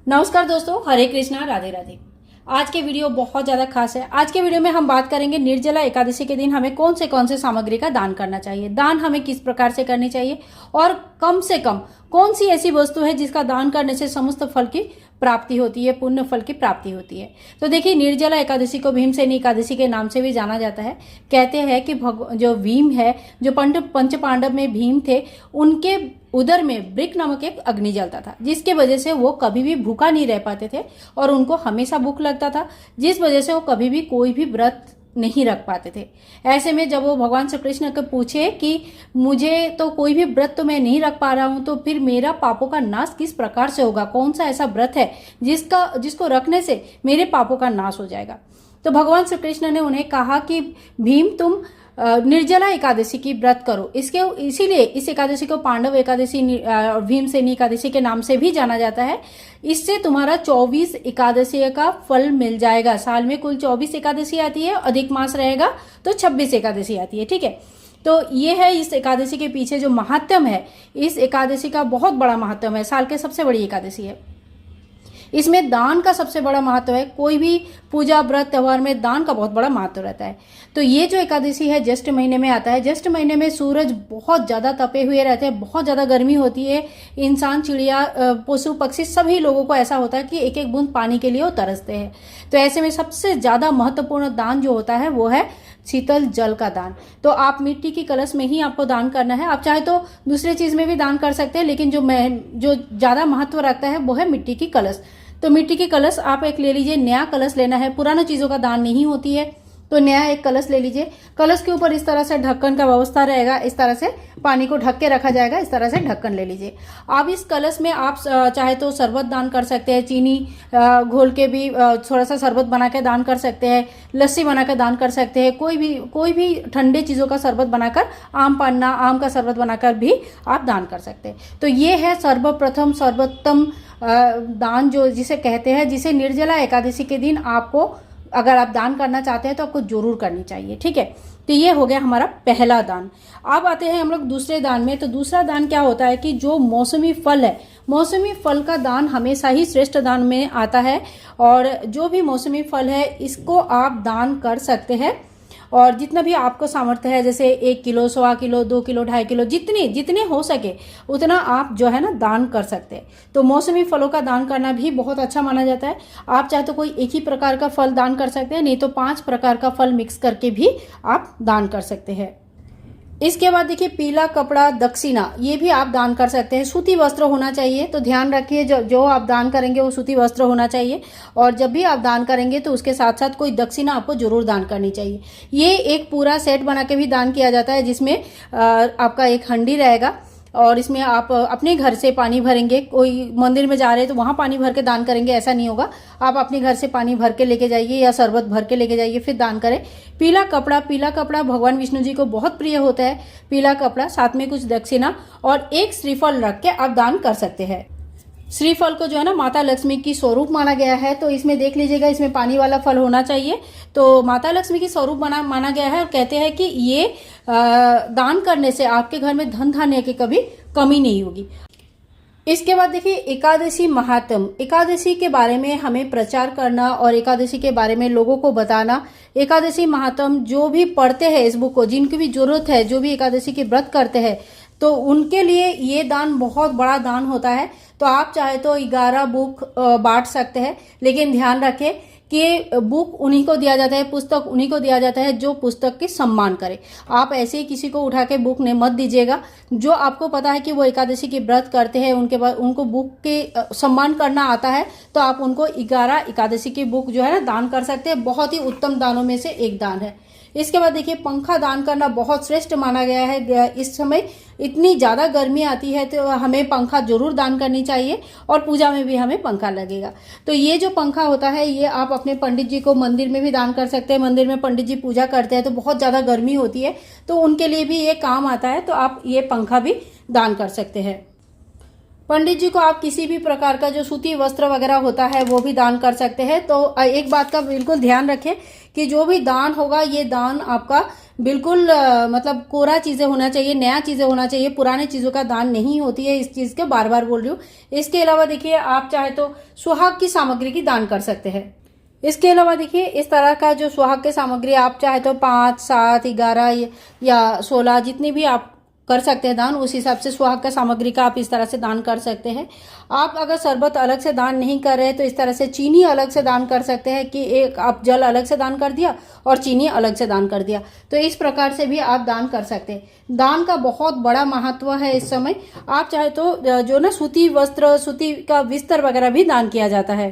नमस्कार दोस्तों, हरे कृष्णा, राधे राधे। आज के वीडियो बहुत ज़्यादा खास है। आज के वीडियो में हम बात करेंगे निर्जला एकादशी के दिन हमें कौन से सामग्री का दान करना चाहिए, दान हमें किस प्रकार से करनी चाहिए और कम से कम कौन सी ऐसी वस्तु है जिसका दान करने से समस्त फल की प्राप्ति होती है, पुण्य फल की प्राप्ति होती है। तो देखिए, निर्जला एकादशी को भीमसेनी एकादशी के नाम से भी जाना जाता है। कहते हैं कि जो भीम है, जो पंच पांडव में भीम थे, उनके उदर में ब्रिक नामक एक अग्नि जलता था, जिसके वजह से वो कभी भी भूखा नहीं रह पाते थे और उनको हमेशा भूख लगता था, जिस वजह से वो कभी भी कोई भी व्रत नहीं रख पाते थे। ऐसे में जब वो भगवान श्री कृष्ण को पूछे कि मुझे तो कोई भी व्रत तो मैं नहीं रख पा रहा हूं, तो फिर मेरा पापों का नाश किस प्रकार से होगा, कौन सा ऐसा व्रत है जिसको रखने से मेरे पापों का नाश हो जाएगा। तो भगवान श्री कृष्ण ने उन्हें कहा कि भीम, तुम निर्जला एकादशी की व्रत करो। इसीलिए इस एकादशी को पांडव एकादशी, भीमसेनी एकादशी के नाम से भी जाना जाता है। इससे तुम्हारा 24 एकादशी का फल मिल जाएगा। साल में कुल 24 एकादशी आती है, अधिक मास रहेगा तो 26 एकादशी आती है। ठीक है, तो ये है इस एकादशी के पीछे जो महात्म है। इस एकादशी का बहुत बड़ा महात्म है, साल के सबसे बड़ी एकादशी है। इसमें दान का सबसे बड़ा महत्व है। कोई भी पूजा व्रत त्योहार में दान का बहुत बड़ा महत्व रहता है। तो ये जो एकादशी है ज्येष्ठ महीने में आता है। ज्येष्ठ महीने में सूरज बहुत ज्यादा तपे हुए रहते हैं, बहुत ज्यादा गर्मी होती है। इंसान, चिड़िया, पशु पक्षी सभी लोगों को ऐसा होता है कि एक एक बूंद पानी के लिए वो तरसते हैं। तो ऐसे में सबसे ज्यादा महत्वपूर्ण दान जो होता है वो है शीतल जल का दान। तो आप मिट्टी की कलश में ही आपको दान करना है। आप चाहे तो दूसरी चीज में भी दान कर सकते हैं, लेकिन जो ज्यादा महत्व रखता है वो है मिट्टी की कलश। तो मिट्टी की कलश आप एक ले लीजिए। नया कलश लेना है, पुराना चीजों का दान नहीं होती है, तो नया एक कलश ले लीजिए। कलश के ऊपर इस तरह से ढक्कन का व्यवस्था रहेगा, इस तरह से पानी को ढक के रखा जाएगा। इस तरह से ढक्कन ले लीजिए। अब इस कलश में आप चाहे तो शरबत दान कर सकते हैं, चीनी घोल के भी थोड़ा सा शरबत बना के दान कर सकते हैं, लस्सी बना के दान कर सकते हैं, कोई भी ठंडे चीजों का शरबत बनाकर, आम का शरबत बनाकर भी आप दान कर सकते हैं। तो ये है सर्वप्रथम सर्वोत्तम दान, जो जिसे कहते हैं, जिसे निर्जला एकादशी के दिन आपको, अगर आप दान करना चाहते हैं तो आपको जरूर करनी चाहिए। ठीक है, तो ये हो गया हमारा पहला दान। अब आते हैं हम लोग दूसरे दान में। तो दूसरा दान क्या होता है कि जो मौसमी फल है, मौसमी फल का दान हमेशा ही श्रेष्ठ दान में आता है। और जो भी मौसमी फल है इसको आप दान कर सकते हैं, और जितना भी आपको सामर्थ्य है, जैसे 1 किलो, 1.25 किलो, 2 किलो, 2.5 किलो, जितने हो सके उतना आप जो है ना दान कर सकते हैं। तो मौसमी फलों का दान करना भी बहुत अच्छा माना जाता है। आप चाहे तो कोई एक ही प्रकार का फल दान कर सकते हैं, नहीं तो 5 प्रकार का फल मिक्स करके भी आप दान कर सकते हैं। इसके बाद देखिए, पीला कपड़ा दक्षिणा, ये भी आप दान कर सकते हैं। सूती वस्त्र होना चाहिए। तो ध्यान रखिए, जो आप दान करेंगे वो सूती वस्त्र होना चाहिए। और जब भी आप दान करेंगे तो उसके साथ साथ कोई दक्षिणा आपको जरूर दान करनी चाहिए। ये एक पूरा सेट बना के भी दान किया जाता है, जिसमें आपका एक हंडी रहेगा और इसमें आप अपने घर से पानी भरेंगे। कोई मंदिर में जा रहे हैं तो वहां पानी भर के दान करेंगे, ऐसा नहीं होगा। आप अपने घर से पानी भर के लेके जाइए या शरबत भर के लेके जाइए, फिर दान करें। पीला कपड़ा भगवान विष्णु जी को बहुत प्रिय होता है। पीला कपड़ा, साथ में कुछ दक्षिणा और एक श्रीफल रख के आप दान कर सकते हैं। श्रीफल को जो है ना माता लक्ष्मी की स्वरूप माना गया है। तो इसमें देख लीजिएगा, इसमें पानी वाला फल होना चाहिए। तो माता लक्ष्मी की स्वरूप माना गया है और कहते हैं कि ये दान करने से आपके घर में धन धान्य की कभी कमी नहीं होगी। इसके बाद देखिए, एकादशी महात्म। एकादशी के बारे में हमें प्रचार करना और एकादशी के बारे में लोगों को बताना। एकादशी महात्म जो भी पढ़ते हैं इस बुक को, जिनकी भी जरूरत है, जो भी एकादशी के व्रत करते हैं, तो उनके लिए ये दान बहुत बड़ा दान होता है। तो आप चाहे तो 11 बुक बांट सकते हैं, लेकिन ध्यान रखें कि बुक उन्हीं को दिया जाता है, पुस्तक उन्हीं को दिया जाता है जो पुस्तक की सम्मान करे। आप ऐसे ही किसी को उठा के बुक ने मत दीजिएगा। जो आपको पता है कि वो एकादशी की व्रत करते हैं, उनके बाद उनको बुक के सम्मान करना आता है, तो आप उनको 11 एकादशी की बुक जो है ना दान कर सकते हैं। बहुत ही उत्तम दानों में से एक दान है। इसके बाद देखिए, पंखा दान करना बहुत श्रेष्ठ माना गया है। इस समय इतनी ज्यादा गर्मी आती है तो हमें पंखा जरूर दान करनी चाहिए, और पूजा में भी हमें पंखा लगेगा। तो ये जो पंखा होता है, ये आप अपने पंडित जी को मंदिर में भी दान कर सकते हैं। मंदिर में पंडित जी पूजा करते हैं तो बहुत ज्यादा गर्मी होती है, तो उनके लिए भी ये काम आता है। तो आप ये पंखा भी दान कर सकते हैं। पंडित जी को आप किसी भी प्रकार का जो सूती वस्त्र वगैरह होता है वो भी दान कर सकते हैं। तो एक बात का बिल्कुल ध्यान रखें कि जो भी दान होगा ये दान आपका बिल्कुल मतलब कोरा चीज़ें होना चाहिए, नया चीज़ें होना चाहिए, पुराने चीज़ों का दान नहीं होती है। इस चीज़ के बार बार बोल रही हूँ। इसके अलावा देखिए, आप चाहे तो सुहाग की सामग्री की दान कर सकते हैं। इसके अलावा देखिए, इस तरह का जो सुहाग की सामग्री आप चाहे तो 5, 7, 11 या 16 जितनी भी आप कर सकते हैं दान, उस हिसाब से सुहाग का सामग्री का आप इस तरह से दान कर सकते हैं। आप अगर शरबत अलग से दान नहीं कर रहे तो इस तरह से चीनी अलग से दान कर सकते हैं कि एक आप जल अलग से दान कर दिया और चीनी अलग से दान कर दिया। तो इस प्रकार से भी आप दान कर सकते हैं। दान का बहुत बड़ा महत्व है इस समय। आप चाहे तो जो ना सूती वस्त्र, सूती का बिस्तर वगैरह भी दान किया जाता है।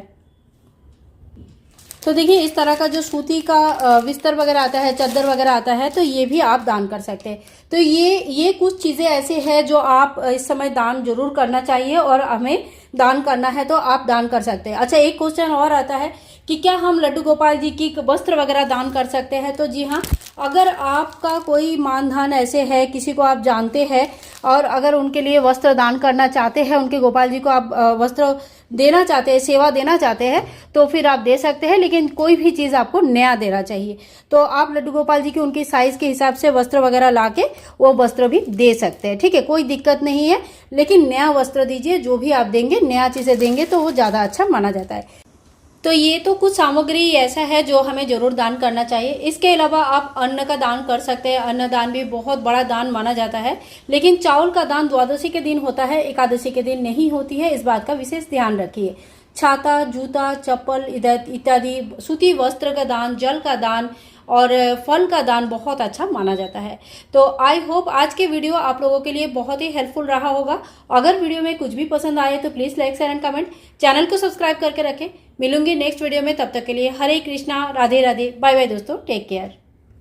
तो देखिए, इस तरह का जो सूती का बिस्तर वगैरह आता है, चादर वगैरह आता है, तो ये भी आप दान कर सकते हैं। तो ये कुछ चीज़ें ऐसे हैं जो आप इस समय दान जरूर करना चाहिए और हमें दान करना है तो आप दान कर सकते हैं। अच्छा, एक क्वेश्चन और आता है कि क्या हम लड्डू गोपाल जी की वस्त्र वगैरह दान कर सकते हैं? तो जी हाँ, अगर आपका कोई मानधन ऐसे है, किसी को आप जानते हैं और अगर उनके लिए वस्त्र दान करना चाहते हैं, उनके गोपाल जी को आप वस्त्र देना चाहते हैं, सेवा देना चाहते हैं, तो फिर आप दे सकते हैं। लेकिन कोई भी चीज़ आपको नया देना चाहिए। तो आप लड्डू गोपाल जी की उनकी साइज के हिसाब से वस्त्र वगैरह ला के वो वस्त्र भी दे सकते हैं। ठीक है, कोई दिक्कत नहीं है। लेकिन नया वस्त्र दीजिए। जो भी आप देंगे, नया चीज़ें देंगे तो वो ज़्यादा अच्छा माना जाता है। तो ये तो कुछ सामग्री ऐसा है जो हमें जरूर दान करना चाहिए। इसके अलावा आप अन्न का दान कर सकते हैं। अन्न दान भी बहुत बड़ा दान माना जाता है। लेकिन चावल का दान द्वादशी के दिन होता है, एकादशी के दिन नहीं होती है। इस बात का विशेष ध्यान रखिए। छाता, जूता, चप्पल इत्यादि, सूती वस्त्र का दान, जल का दान और फल का दान बहुत अच्छा माना जाता है। तो आई होप आज के वीडियो आप लोगों के लिए बहुत ही हेल्पफुल रहा होगा। अगर वीडियो में कुछ भी पसंद आए तो please like, share and comment. Channel को सब्सक्राइब करके रखें। मिलूंगी नेक्स्ट वीडियो में। तब तक के लिए हरे कृष्णा, राधे राधे, बाय बाय दोस्तों, टेक केयर।